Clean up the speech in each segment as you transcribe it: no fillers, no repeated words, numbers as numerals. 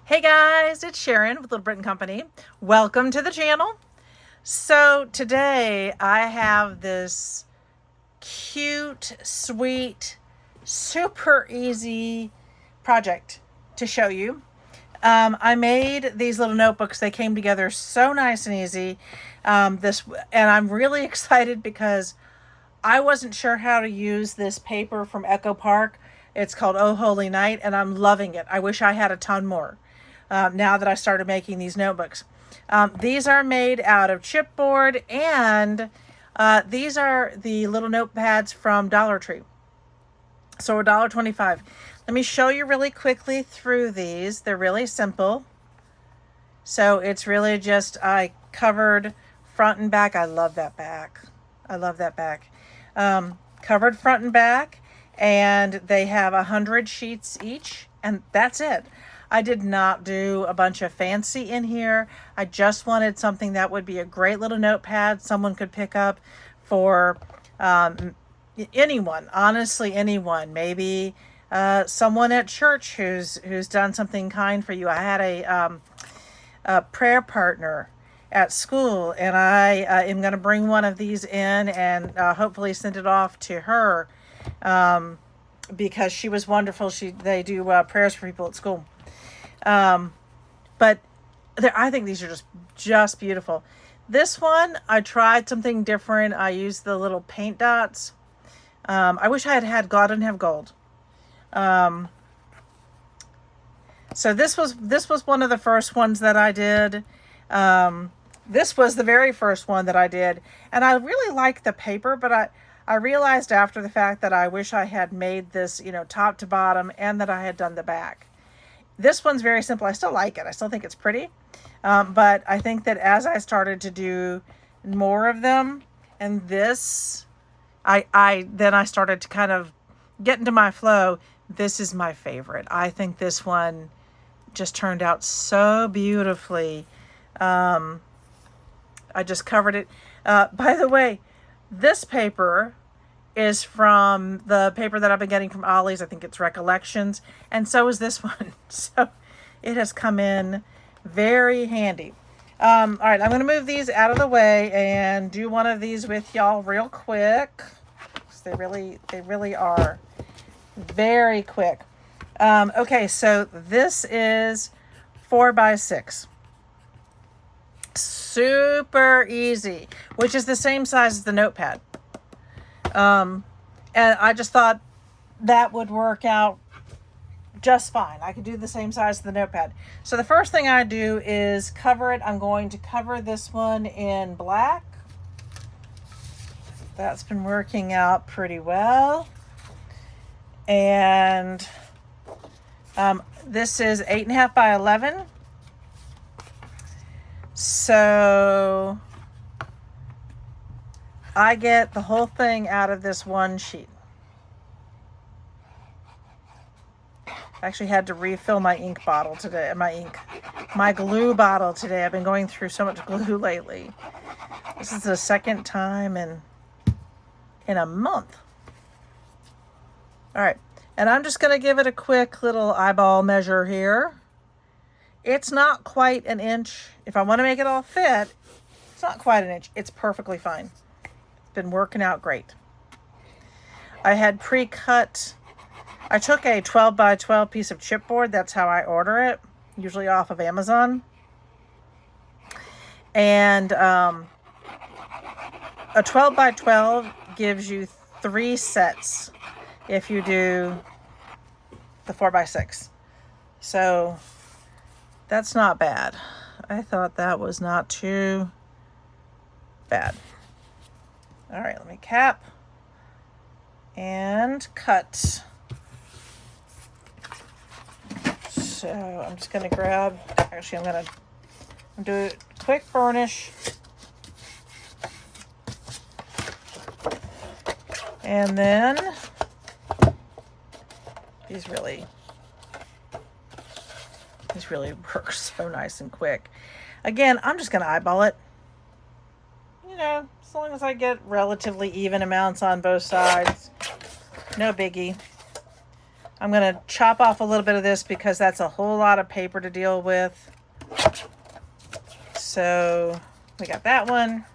Hey guys, it's Sharon with Little Britain Company. Welcome to the channel. So today I have this cute, sweet, super easy project to show you. I made these little notebooks. They came together so nice and easy. And I'm really excited because I wasn't sure how to use this paper from Echo Park. It's called Oh Holy Night, and I'm loving it. I wish I had a ton more now that I started making these notebooks. These are made out of chipboard, and these are the little notepads from Dollar Tree. So $1.25. Let me show you really quickly through these. They're really simple. So it's really just, I covered front and back. I love that back. I love that back. Covered front and back, and they have 100 sheets each, and that's it. I did not do a bunch of fancy in here. I just wanted something that would be a great little notepad someone could pick up for anyone, honestly, anyone. Maybe someone at church who's done something kind for you. I had a prayer partner at school, and I am going to bring one of these in and hopefully send it off to her because she was wonderful. They do prayers for people at school. But I think these are just beautiful. This one, I tried something different. I used the little paint dots. I wish I had God and have gold. So this was one of the first ones that I did. This was the very first one that I did, and I really like the paper, but I realized after the fact that I wish I had made this, top to bottom, and that I had done the back. This one's very simple. I still like it. I still think it's pretty. But I think that as I started to do more of them, and this, then I started to kind of get into my flow. This is my favorite. I think this one just turned out so beautifully. I just covered it. By the way, this paper is from the paper that I've been getting from Ollie's. I think it's Recollections. And so is this one. So it has come in very handy. All right, I'm going to move these out of the way and do one of these with y'all real quick. They really are very quick. Okay, so this is 4x6. Super easy, which is the same size as the notepad. And I just thought that would work out just fine. I could do the same size as the notepad. So the first thing I do is cover it. I'm going to cover this one in black. That's been working out pretty well. And this is 8.5 by 11. So I get the whole thing out of this one sheet. I actually had to refill my ink bottle today, my glue bottle today. I've been going through so much glue lately. This is the second time in a month. All right, and I'm just going to give it a quick little eyeball measure here. It's not quite an inch. If I want to make it all fit, it's not quite an inch. It's perfectly fine. It's been working out great. I had pre-cut. I took a 12 by 12 piece of chipboard. That's how I order it, usually off of Amazon. And a 12 by 12 gives you 3 sets if you do the 4x6. So that's not bad. I thought that was not too bad. All right, let me cap and cut. So I'm just going to grab, actually I'm going to do a quick burnish. And then these really work so nice and quick. Again, I'm just going to eyeball it. As long as I get relatively even amounts on both sides. No biggie. I'm going to chop off a little bit of this because that's a whole lot of paper to deal with. So we got that one.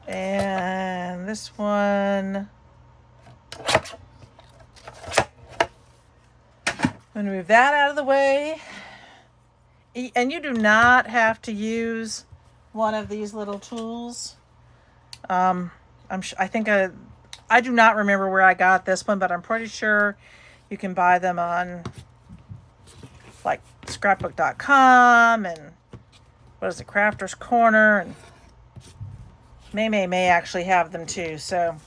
And this one. I'm going to move that out of the way. And you do not have to use one of these little tools. I think I do not remember where I got this one, but I'm pretty sure you can buy them on like scrapbook.com and what is it, Crafter's Corner, and may actually have them too. So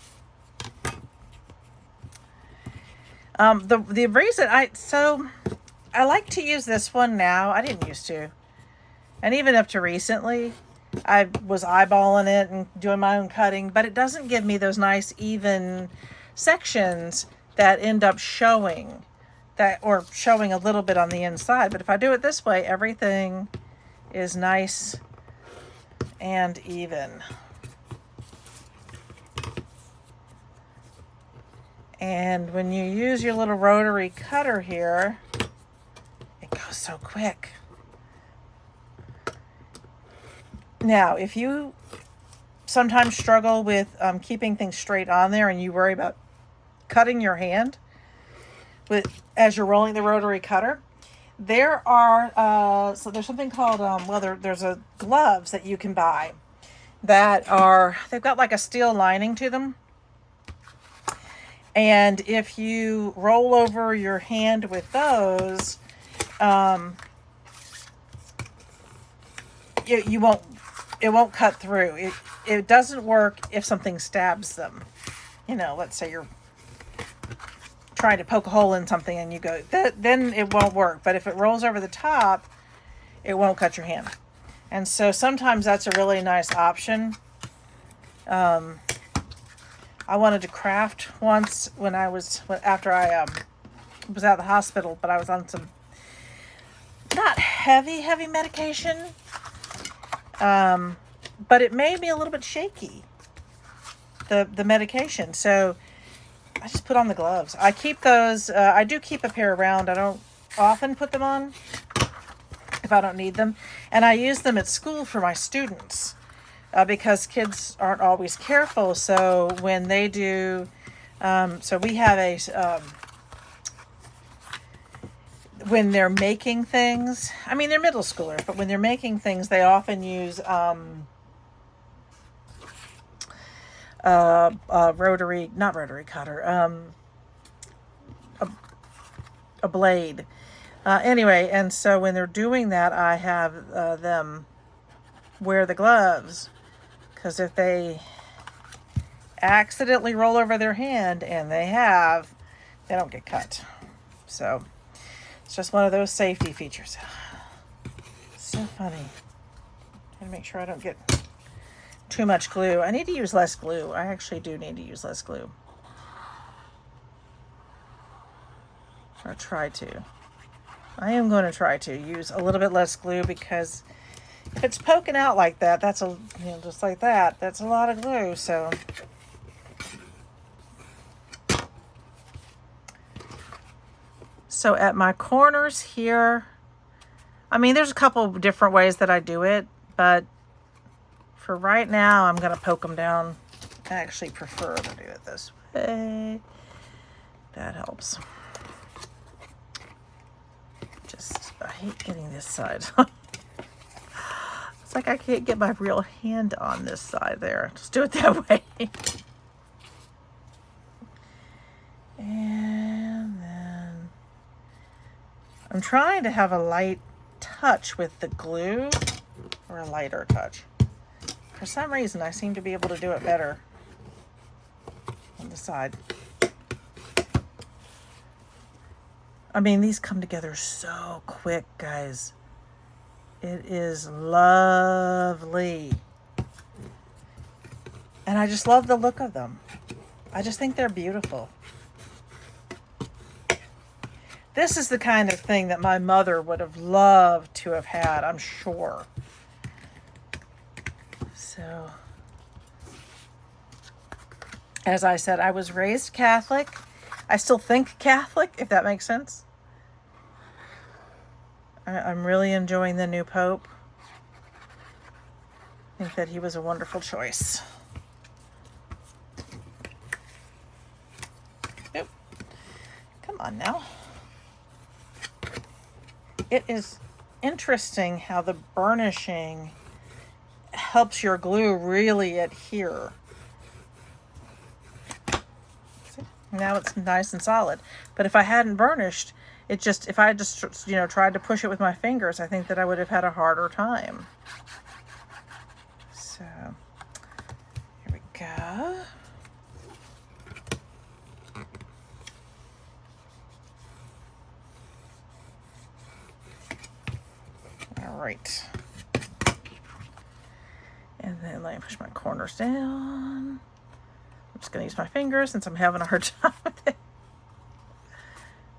the reason I like to use this one now. I didn't used to. And even up to recently, I was eyeballing it and doing my own cutting, but it doesn't give me those nice even sections that end up showing or showing a little bit on the inside. But if I do it this way, everything is nice and even. And when you use your little rotary cutter here, goes so quick. Now, if you sometimes struggle with keeping things straight on there and you worry about cutting your hand as you're rolling the rotary cutter, there are so there's something called there's a gloves that you can buy they've got like a steel lining to them, and if you roll over your hand with those, it won't cut through. It doesn't work if something stabs them. Let's say you're trying to poke a hole in something and you go, then it won't work. But if it rolls over the top, it won't cut your hand. And so sometimes that's a really nice option. I wanted to craft once after I was out of the hospital, but I was on some not heavy medication, but it made me a little bit shaky, the medication. So I just put on the gloves. I keep those. I do keep a pair around. I don't often put them on if I don't need them. And I use them at school for my students because kids aren't always careful. So when they do, so we have when they're making things, I mean, they're middle schoolers, but when they're making things, they often use not rotary cutter, a blade. Anyway, and so when they're doing that, I have them wear the gloves, because if they accidentally roll over their hand, and they don't get cut. So it's just one of those safety features. So funny. And make sure I don't get too much glue. I need to use less glue. I actually do need to use less glue. Or try to. I am going to try to use a little bit less glue, because if it's poking out like that, that's just like that, that's a lot of glue. So at my corners here, I mean, there's a couple different ways that I do it, but for right now, I'm going to poke them down. I actually prefer to do it this way. That helps. I hate getting this side. It's like I can't get my real hand on this side there. Just do it that way. And then I'm trying to have a light touch with the glue, or a lighter touch. For some reason, I seem to be able to do it better on the side. I mean, these come together so quick, guys. It is lovely. And I just love the look of them. I just think they're beautiful. This is the kind of thing that my mother would have loved to have had, I'm sure. So, as I said, I was raised Catholic. I still think Catholic, if that makes sense. I'm really enjoying the new Pope. I think that he was a wonderful choice. Nope. Come on now. It is interesting how the burnishing helps your glue really adhere. See? Now it's nice and solid. But if I hadn't burnished, if I had just, tried to push it with my fingers, I think that I would have had a harder time. So, here we go. All right. And then let me push my corners down. I'm just going to use my fingers since I'm having a hard time with it.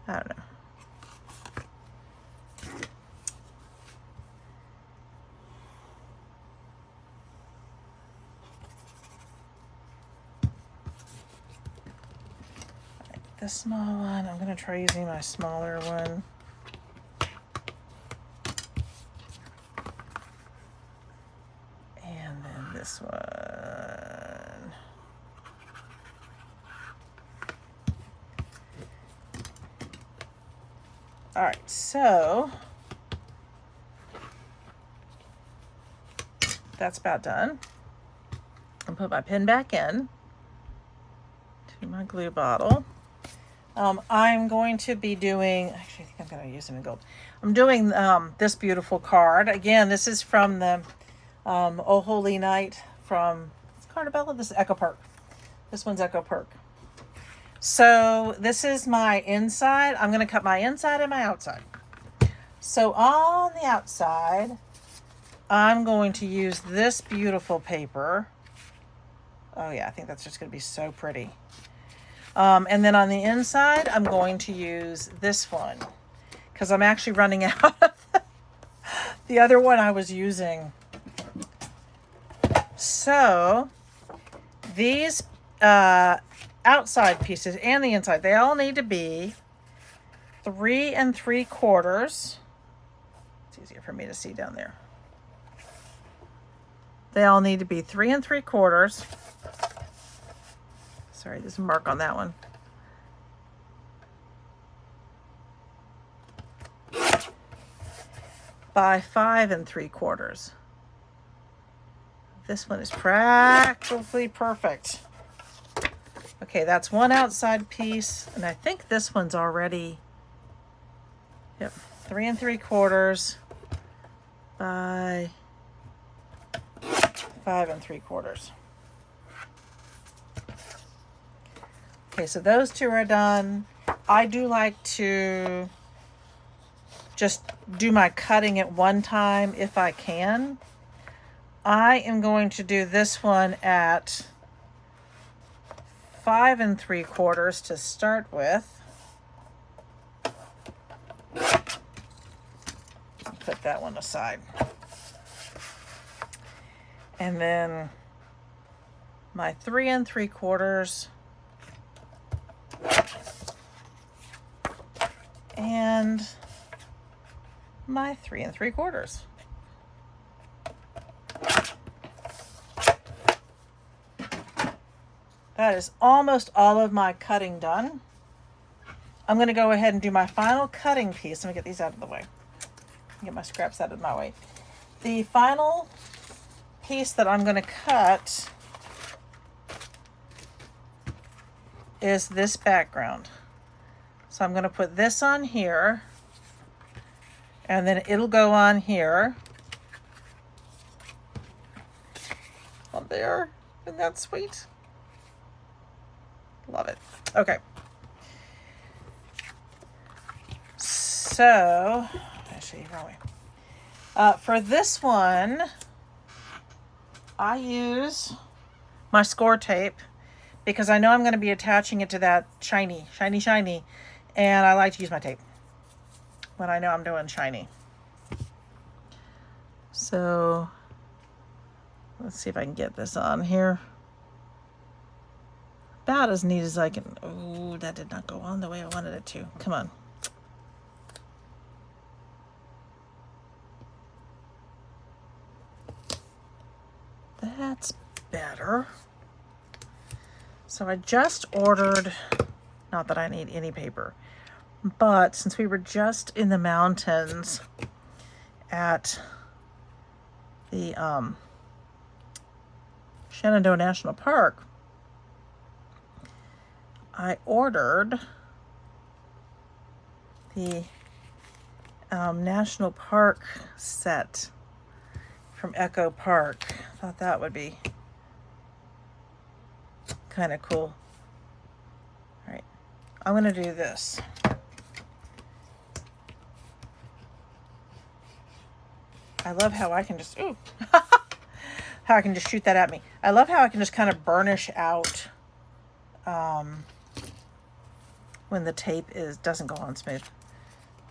I don't know. This small one, I'm going to try using my smaller one. And then this one. All right, so that's about done. I'll put my pin back in to my glue bottle. I'm going to be doing, actually I think I'm going to use them in gold. I'm doing this beautiful card. Again, this is from the Oh Holy Night from Carnabella. This is Echo Park. This one's Echo Park. So this is my inside. I'm going to cut my inside and my outside. So on the outside, I'm going to use this beautiful paper. Oh yeah, I think that's just going to be so pretty. And then on the inside, I'm going to use this one because I'm actually running out of the other one I was using. So these outside pieces and the inside, they all need to be 3 3/4. It's easier for me to see down there. They all need to be 3 3/4. Sorry, there's a mark on that one. By 5 3/4. This one is practically perfect. Okay, that's one outside piece, and I think this one's already, yep, 3 3/4 by 5 3/4. Okay, so those two are done. I do like to just do my cutting at one time if I can. I am going to do this one at 5 3/4 to start with. Put that one aside. And then my 3 3/4 and my 3 3/4. That is almost all of my cutting done. I'm going to go ahead and do my final cutting piece. Let me get these out of the way. Get my scraps out of my way. The final piece that I'm going to cut is this background. So I'm going to put this on here, and then it'll go on here. On there. Isn't that sweet? Love it. Okay. So, actually, wrong way. For this one, I use my score tape because I know I'm going to be attaching it to that shiny, and I like to use my tape when I know I'm doing shiny. So, let's see if I can get this on here. about as neat as I can. Oh, that did not go on the way I wanted it to. Come on. That's better. So I just ordered, not that I need any paper, but since we were just in the mountains at the Shenandoah National Park, I ordered the National Park set from Echo Park. Thought that would be kind of cool. All right, I'm going to do this. I love how I can just, ooh, how I can just shoot that at me. I love how I can just kind of burnish out when the tape doesn't go on smooth.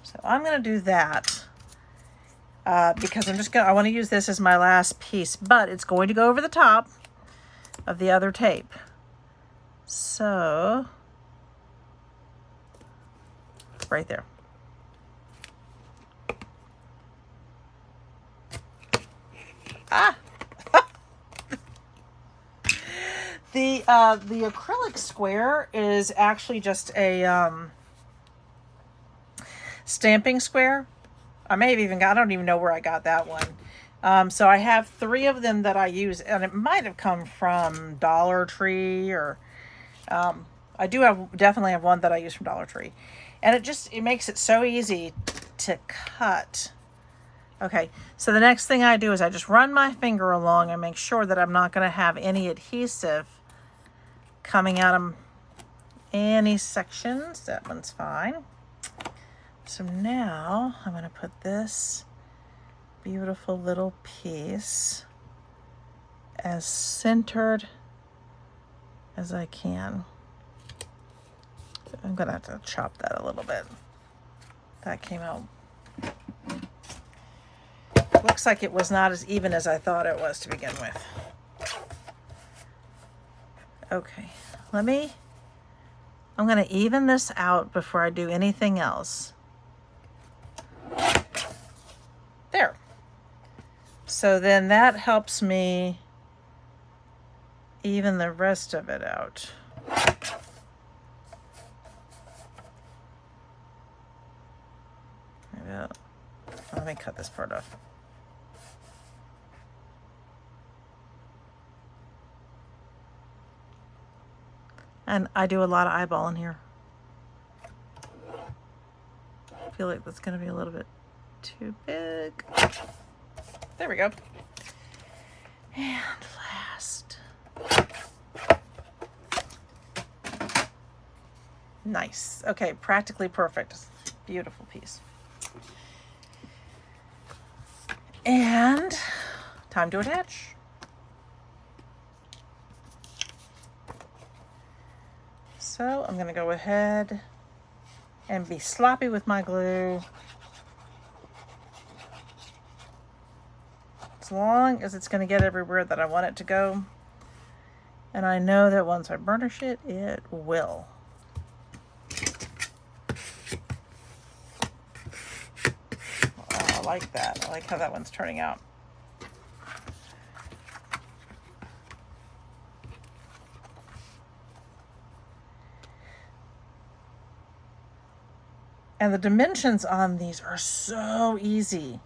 So I'm going to do that because I want to use this as my last piece, but it's going to go over the top of the other tape. So, right there. Ah! The acrylic square is actually just a stamping square. I don't even know where I got that one. So I have 3 of them that I use, and it might have come from Dollar Tree, or I definitely have one that I use from Dollar Tree. And it makes it so easy to cut. Okay, so the next thing I do is I just run my finger along and make sure that I'm not going to have any adhesive coming out of any sections. That one's fine. So now I'm going to put this beautiful little piece as centered as I can. I'm going to have to chop that a little bit. That came out. Looks like it was not as even as I thought it was to begin with. Okay, I'm going to even this out before I do anything else. There. So then that helps me even the rest of it out. Let me cut this part off. And I do a lot of eyeballing here. I feel like that's going to be a little bit too big. There we go. And last. Nice. Okay, practically perfect. Beautiful piece. And time to attach. So I'm going to go ahead and be sloppy with my glue. As long as it's going to get everywhere that I want it to go. And I know that once I burnish it, it will. Oh, I like that. I like how that one's turning out. And the dimensions on these are so easy.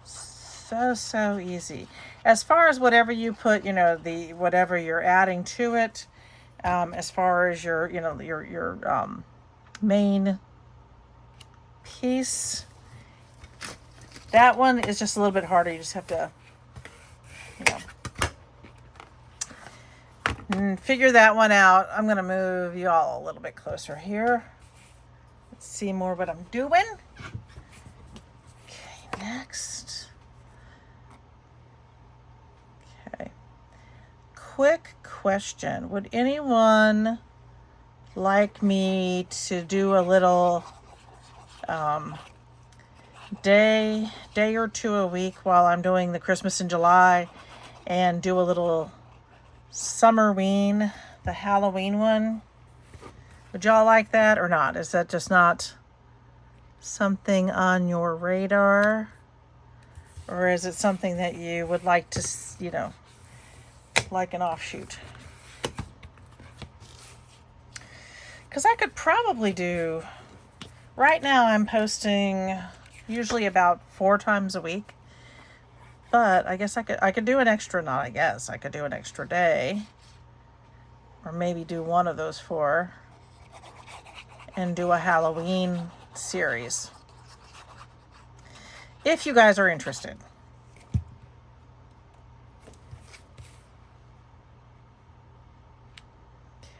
So easy. As far as whatever you put, whatever you're adding to it, as far as your main piece, that one is just a little bit harder. You just have to, figure that one out. I'm going to move you all a little bit closer here. See more what I'm doing. Okay, next. Okay. Quick question. Would anyone like me to do a little day or two a week while I'm doing the Christmas in July and do a little Summerween, the Halloween one. Would y'all like that or not? Is that just not something on your radar? Or is it something that you would like to, you know, like an offshoot? Because I could probably do, right now I'm posting usually about 4 times a week. But I guess I could do an extra, not I guess, I could do an extra day. Or maybe do one of those 4 and do a Halloween series. If you guys are interested.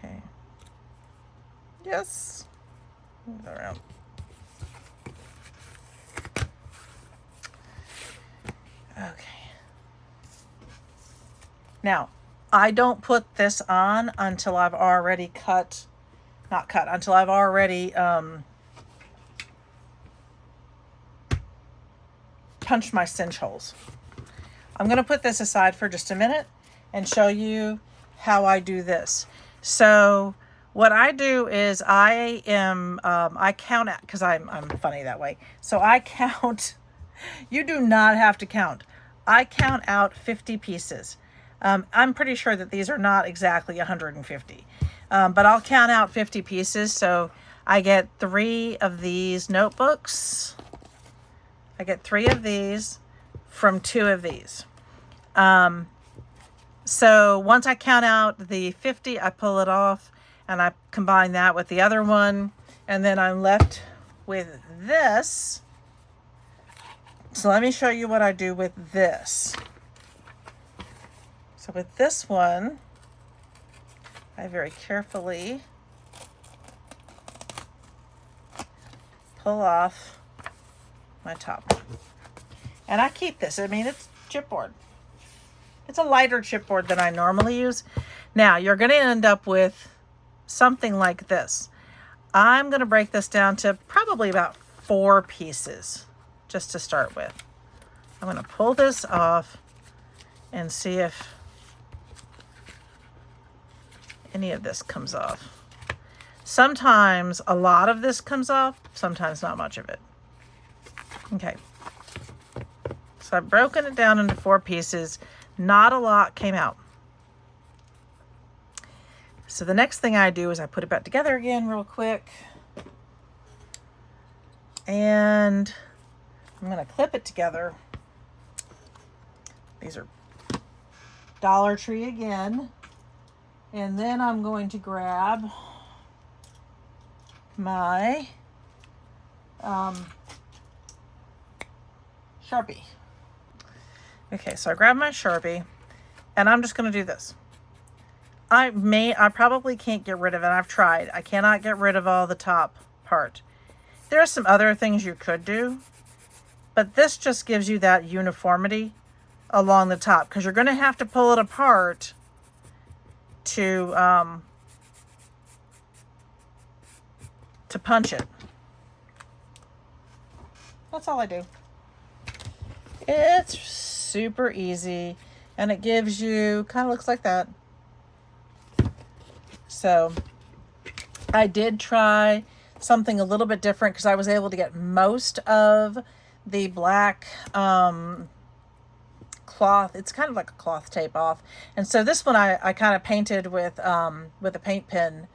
Okay. Yes. Move that around. Okay. Now, I don't put this on until I've already until I've already punched my cinch holes. I'm going to put this aside for just a minute and show you how I do this. So what I do is I count out, because I'm funny that way. So I count, you do not have to count. I count out 50 pieces. I'm pretty sure that these are not exactly 150, but I'll count out 50 pieces. So I get 3 of these notebooks. I get 3 of these from 2 of these. So once I count out the 50, I pull it off and I combine that with the other one. And then I'm left with this. So let me show you what I do with this. So with this one, I very carefully pull off my top one. And I keep this. I mean, it's chipboard. It's a lighter chipboard than I normally use. Now, you're going to end up with something like this. I'm going to break this down to probably about 4 pieces just to start with. I'm going to pull this off and see if any of this comes off. Sometimes a lot of this comes off, sometimes not much of it. Okay. So I've broken it down into 4 pieces. Not a lot came out. So the next thing I do is I put it back together again real quick. And I'm going to clip it together. These are Dollar Tree again. And then I'm going to grab my Sharpie. Okay, so I grab my Sharpie and I'm just going to do this. I probably can't get rid of it. I've tried. I cannot get rid of all the top part. There are some other things you could do, but this just gives you that uniformity along the top because you're going to have to pull it apart to punch it. That's all I do. It's super easy and it gives you, kind of looks like that. So I did try something a little bit different because I was able to get most of the black cloth. It's kind of like a cloth tape off. And so this one I kind of painted with a paint pen,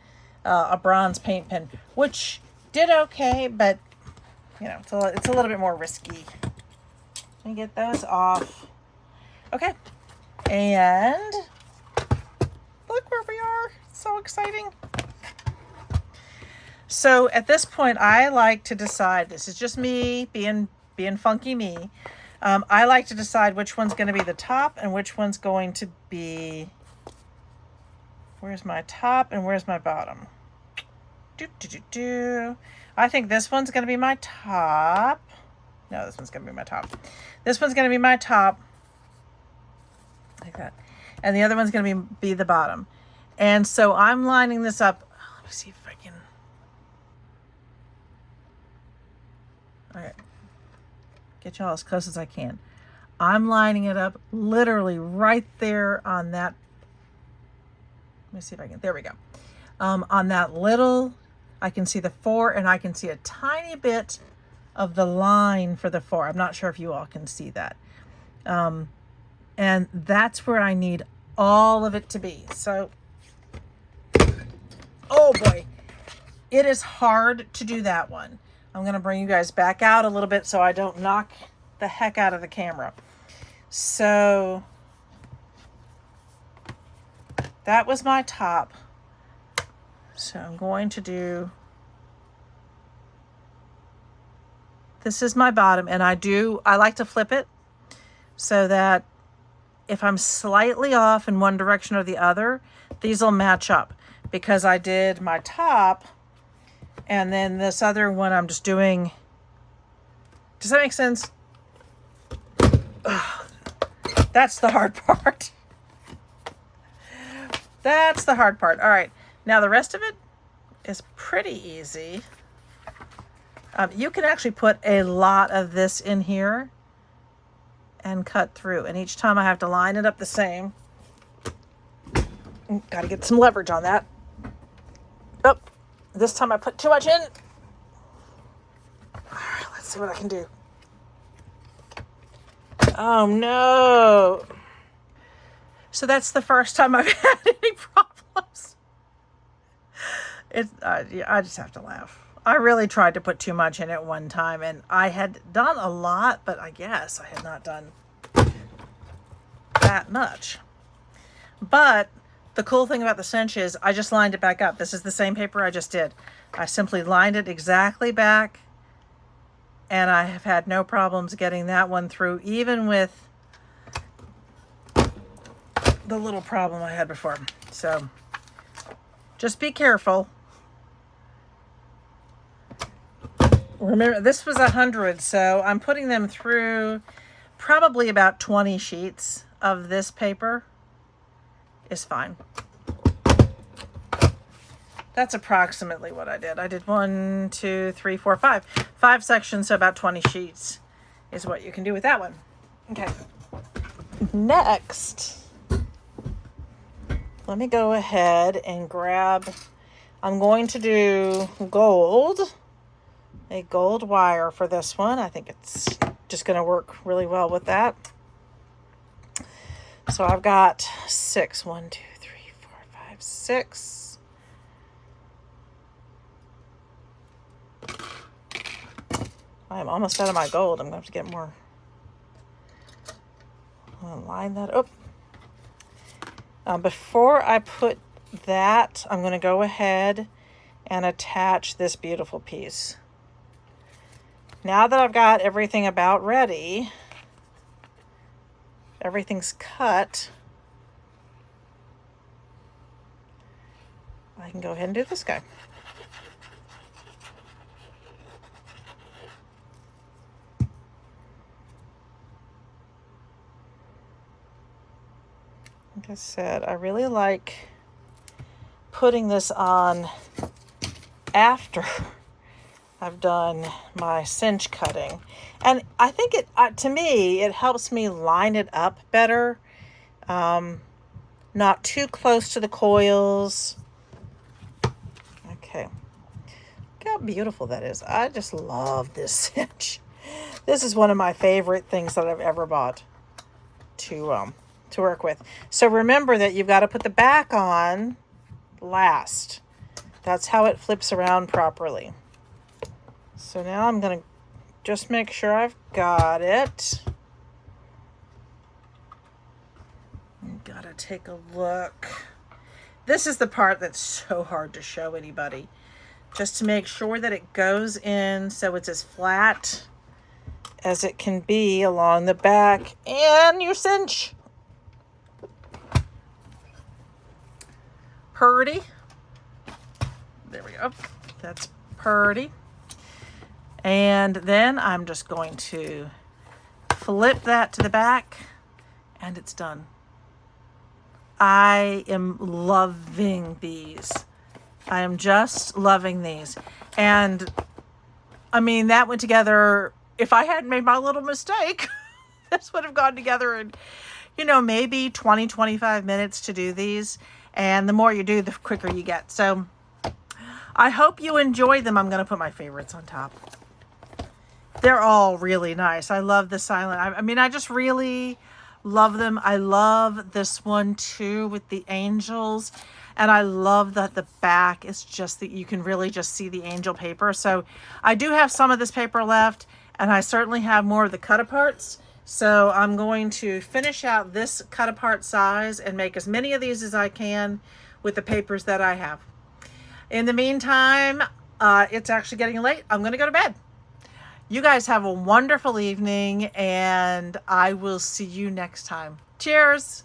a bronze paint pen, which did okay, but you know, it's a little bit more risky. Let me get those off. Okay. And look where we are. So exciting. So at this point, I like to decide, this is just me being funky me. I like to decide which one's going to be the top and which one's going to be, where's my top and where's my bottom? I think this one's going to be my top. No, this one's going to be my top. This one's going to be my top. Like that. And the other one's going to be the bottom. And so I'm lining this up. Let me see if I can. Okay. Get y'all as close as I can. I'm lining it up literally right there on that Let me see if I can, there we go. On that little, I can see the 4 and I can see a tiny bit of the line for the 4. I'm not sure if you all can see that. And that's where I need all of it to be. So, oh boy, it is hard to do that one. I'm going to bring you guys back out a little bit so I don't knock the heck out of the camera. So that was my top. So I'm going to do, this is my bottom, and I like to flip it so that if I'm slightly off in one direction or the other, these will match up, because I did my top and then this other one I'm just doing. Does that make sense? Ugh. That's the hard part. That's the hard part. All right. Now the rest of it is pretty easy. You can actually put a lot of this in here and cut through. And each time I have to line it up the same. Got to get some leverage on that. Oh, this time I put too much in. All right, let's see what I can do. Oh no. So that's the first time I've had any problems. I just have to laugh. I really tried to put too much in at one time, and I had done a lot, but I guess I had not done that much. But the cool thing about the cinch is I just lined it back up. This is the same paper I just did. I simply lined it exactly back, and I have had no problems getting that one through, even with the little problem I had before. So just be careful. Remember, this was 100, so I'm putting them through probably about 20 sheets of this paper is fine. That's approximately what I did. I did 1, 2, 3, 4, 5. 5 sections, so about 20 sheets is what you can do with that one. Okay. Next, let me go ahead and grab, I'm going to do gold. A gold wire for this one. I think it's just going to work really well with that. So I've got 6. 1, 2, 3, 4, 5, 6. I'm almost out of my gold. I'm going to have to get more. I'm going to line that up. Before I put that, I'm going to go ahead and attach this beautiful piece. Now that I've got everything about ready, everything's cut, I can go ahead and do this guy. Like I said, I really like putting this on after I've done my cinch cutting, and I think it to me it helps me line it up better, not too close to the coils. Okay, look how beautiful that is. I just love this cinch. This is one of my favorite things that I've ever bought to work with. So remember that you've got to put the back on last. That's how it flips around properly. So now I'm going to just make sure I've got it. Got to take a look. This is the part that's so hard to show anybody. Just to make sure that it goes in so it's as flat as it can be along the back and your cinch. Purdy. There we go. That's purdy. And then I'm just going to flip that to the back, and it's done. I am loving these. I am just loving these. And I mean, that went together. If I hadn't made my little mistake, this would have gone together in, maybe 20, 25 minutes to do these. And the more you do, the quicker you get. So I hope you enjoy them. I'm going to put my favorites on top. They're all really nice. I love the silent. I mean, I just really love them. I love this one too with the angels. And I love that the back is just that you can really just see the angel paper. So I do have some of this paper left, and I certainly have more of the cut aparts. So I'm going to finish out this cut apart size and make as many of these as I can with the papers that I have. In the meantime, it's actually getting late. I'm going to go to bed. You guys have a wonderful evening, and I will see you next time. Cheers.